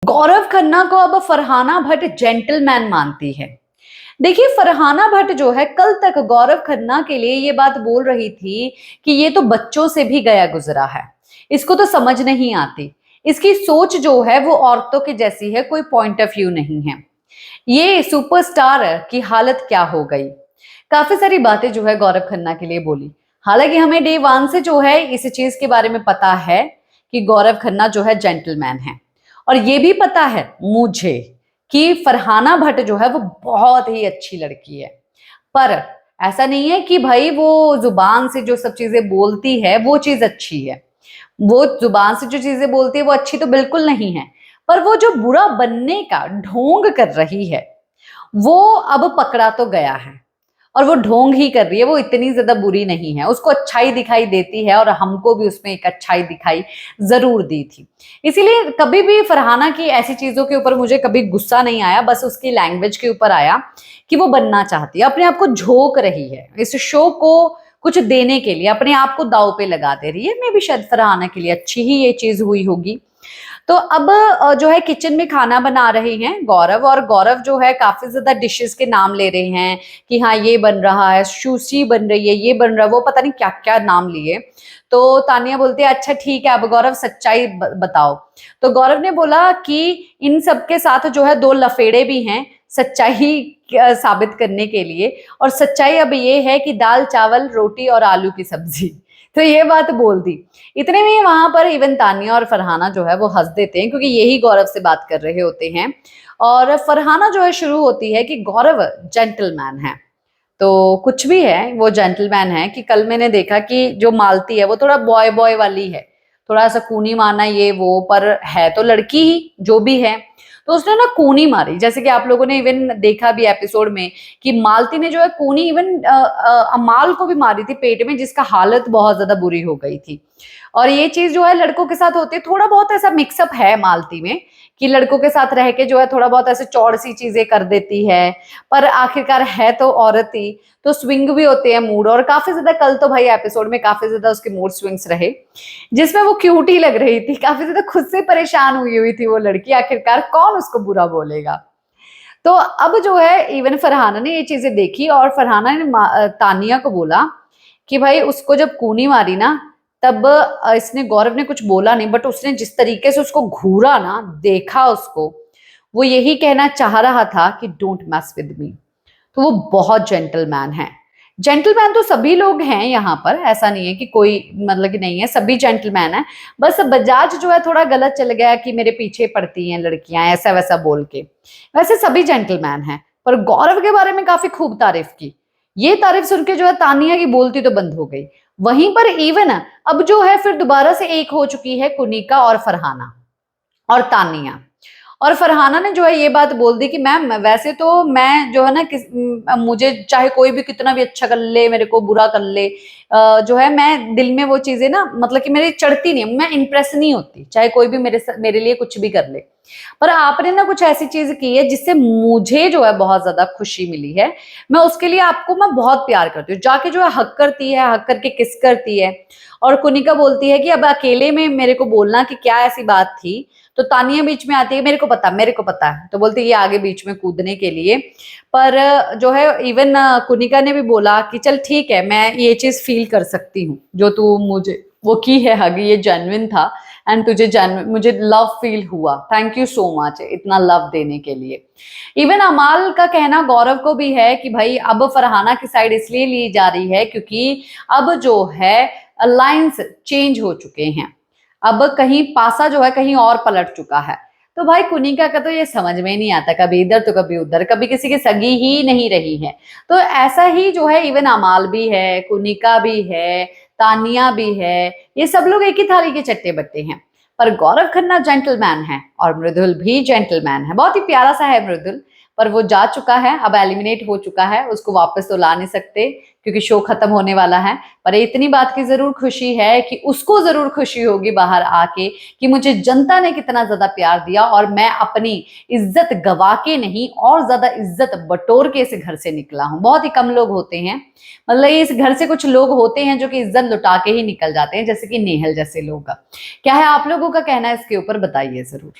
गौरव खन्ना को अब फरहाना भट्ट जेंटलमैन मानती है। देखिए, फरहाना भट्ट जो है कल तक गौरव खन्ना के लिए ये बात बोल रही थी कि ये तो बच्चों से भी गया गुजरा है, इसको तो समझ नहीं आती, इसकी सोच जो है वो औरतों की जैसी है, कोई पॉइंट ऑफ व्यू नहीं है। ये सुपरस्टार की हालत क्या हो गई। काफी सारी बातें जो है गौरव खन्ना के लिए बोली। हालांकि हमें डे वन से जो है इस चीज के बारे में पता है कि गौरव खन्ना जो है जेंटलमैन है, और ये भी पता है मुझे कि फरहाना भट्ट जो है वो बहुत ही अच्छी लड़की है। पर ऐसा नहीं है कि भाई वो जुबान से जो सब चीजें बोलती है वो चीज अच्छी है। वो जुबान से जो चीजें बोलती है वो अच्छी तो बिल्कुल नहीं है, पर वो जो बुरा बनने का ढोंग कर रही है वो अब पकड़ा तो गया है, और वो ढोंग ही कर रही है। वो इतनी ज्यादा बुरी नहीं है, उसको अच्छाई दिखाई देती है, और हमको भी उसमें एक अच्छाई दिखाई जरूर दी थी। इसीलिए कभी भी फरहाना की ऐसी चीजों के ऊपर मुझे कभी गुस्सा नहीं आया, बस उसकी लैंग्वेज के ऊपर आया कि वो बनना चाहती है, अपने आप को झोंक रही है इस शो को कुछ देने के लिए, अपने आप को दांव पे लगा दे रही है। मे भी शायद फरहाना के लिए अच्छी ही ये चीज हुई होगी। तो अब जो है किचन में खाना बना रहे हैं गौरव, और गौरव जो है काफी ज्यादा डिशेस के नाम ले रहे हैं कि हाँ ये बन रहा है, सुशी बन रही है, ये बन रहा है, वो पता नहीं क्या क्या नाम लिए। तो तानिया बोलती है अच्छा ठीक है, अब गौरव सच्चाई बताओ। तो गौरव ने बोला कि इन सब के साथ जो है दो लफेड़े भी हैं सच्चाई साबित करने के लिए, और सच्चाई अब ये है कि दाल चावल रोटी और आलू की सब्जी। तो ये बात बोल दी। इतने में वहां पर इवन तानिया और फरहाना जो है वो हंस देते हैं, क्योंकि यही गौरव से बात कर रहे होते हैं। और फरहाना जो है शुरू होती है कि गौरव जेंटलमैन है। तो कुछ भी है, वो जेंटलमैन है कि कल मैंने देखा कि जो मालती है वो थोड़ा बॉय बॉय वाली है, थोड़ा सा कूनी मारना ये वो, पर है तो लड़की ही जो भी है। तो उसने ना कूनी मारी, जैसे कि आप लोगों ने इवन देखा भी एपिसोड में कि मालती ने जो है कूनी इवन अमाल को भी मारी थी पेट में, जिसका हालत बहुत ज्यादा बुरी हो गई थी। और ये चीज जो है लड़कों के साथ होती है, थोड़ा बहुत ऐसा मिक्सअप है मालती में कि लड़कों के साथ रह के जो है थोड़ा बहुत ऐसे चौड़ सी चीजें कर देती है, पर आखिरकार है तो औरत ही। तो स्विंग भी होते हैं मूड, और काफी ज्यादा कल तो भाई एपिसोड में काफी ज्यादा उसके मूड स्विंग्स रहे, जिसमें वो क्यूट ही लग रही थी, काफी ज्यादा खुद से परेशान हुई थी वो लड़की, आखिरकार कौन उसको बुरा बोलेगा। तो अब जो है इवन फरहाना ने ये चीजें देखी, और फरहाना ने तानिया को बोला कि भाई उसको जब कूनी मारी ना, तब इसने गौरव ने कुछ बोला नहीं, बट उसने जिस तरीके से उसको घूरा ना, देखा उसको, वो यही कहना चाह रहा था कि डोंट मैस विद मी। तो वो बहुत जेंटलमैन है। जेंटलमैन तो सभी लोग हैं यहाँ पर, ऐसा नहीं है कि कोई मतलब कि नहीं है, सभी जेंटलमैन है। बस बजाज जो है थोड़ा गलत चल गया कि मेरे पीछे पड़ती हैं लड़कियां ऐसा वैसा बोल के, वैसे सभी जेंटलमैन हैं। पर गौरव के बारे में काफी खूब तारीफ की। ये तारीफ सुन के जो है तानिया की बोलती तो बंद हो गई। वहीं पर इवन अब जो है फिर दोबारा से एक हो चुकी है कुनिका और फरहाना और तानिया। और फरहाना ने जो है ये बात बोल दी कि मैम वैसे तो मैं जो है ना मुझे चाहे कोई भी कितना भी अच्छा कर ले, मेरे को बुरा कर ले, जो है मैं दिल में वो चीजें ना मतलब कि मेरी चढ़ती नहीं, मैं इंप्रेस नहीं होती, चाहे कोई भी मेरे लिए कुछ भी कर ले। पर आपने ना कुछ ऐसी चीज की है जिससे मुझे जो है बहुत ज्यादा खुशी मिली है, मैं उसके लिए आपको मैं बहुत प्यार करती हूँ। जाके जो है हक करती है, हक करके किस करती है। और कुनिका बोलती है कि अब अकेले में मेरे को बोलना कि क्या ऐसी बात थी। तो तानिया बीच में आती है, मेरे को पता है। तो बोलती है ये आगे बीच में कूदने के लिए। पर जो है इवन कुनिका ने भी बोला कि चल ठीक है, मैं ये चीज फील कर सकती हूँ जो तू मुझे वो की है हग, ये जेन्युइन था, एंड तुझे जेन्युइन मुझे लव फील हुआ, थैंक यू सो मच इतना लव देने के लिए। इवन अमाल का कहना गौरव को भी है कि भाई अब फरहाना की साइड इसलिए ली जा रही है क्योंकि अब जो है अलायंस चेंज हो चुके हैं, अब कहीं पासा जो है कहीं और पलट चुका है। तो भाई कुनिका का तो ये समझ में नहीं आता, कभी इधर तो कभी उधर, कभी किसी की सगी ही नहीं रही है। तो ऐसा ही जो है इवन अमाल भी है, कुनिका भी है, तानिया भी है, ये सब लोग एक ही थाली के चट्टे बट्टे हैं। पर गौरव खन्ना जेंटलमैन है, और मृदुल भी जेंटलमैन है, बहुत ही प्यारा सा है मृदुल। पर वो जा चुका है, अब एलिमिनेट हो चुका है, उसको वापस तो ला नहीं सकते क्योंकि शो खत्म होने वाला है। पर इतनी बात की जरूर खुशी है कि उसको जरूर खुशी होगी बाहर आके कि मुझे जनता ने कितना ज्यादा प्यार दिया, और मैं अपनी इज्जत गवा के नहीं और ज्यादा इज्जत बटोर के इस घर से निकला हूँ। बहुत ही कम लोग होते हैं, मतलब इस घर से कुछ लोग होते हैं जो कि इज्जत लुटा के ही निकल जाते हैं, जैसे कि नेहल जैसे लोग। क्या है आप लोगों का कहना है इसके ऊपर, बताइए जरूर।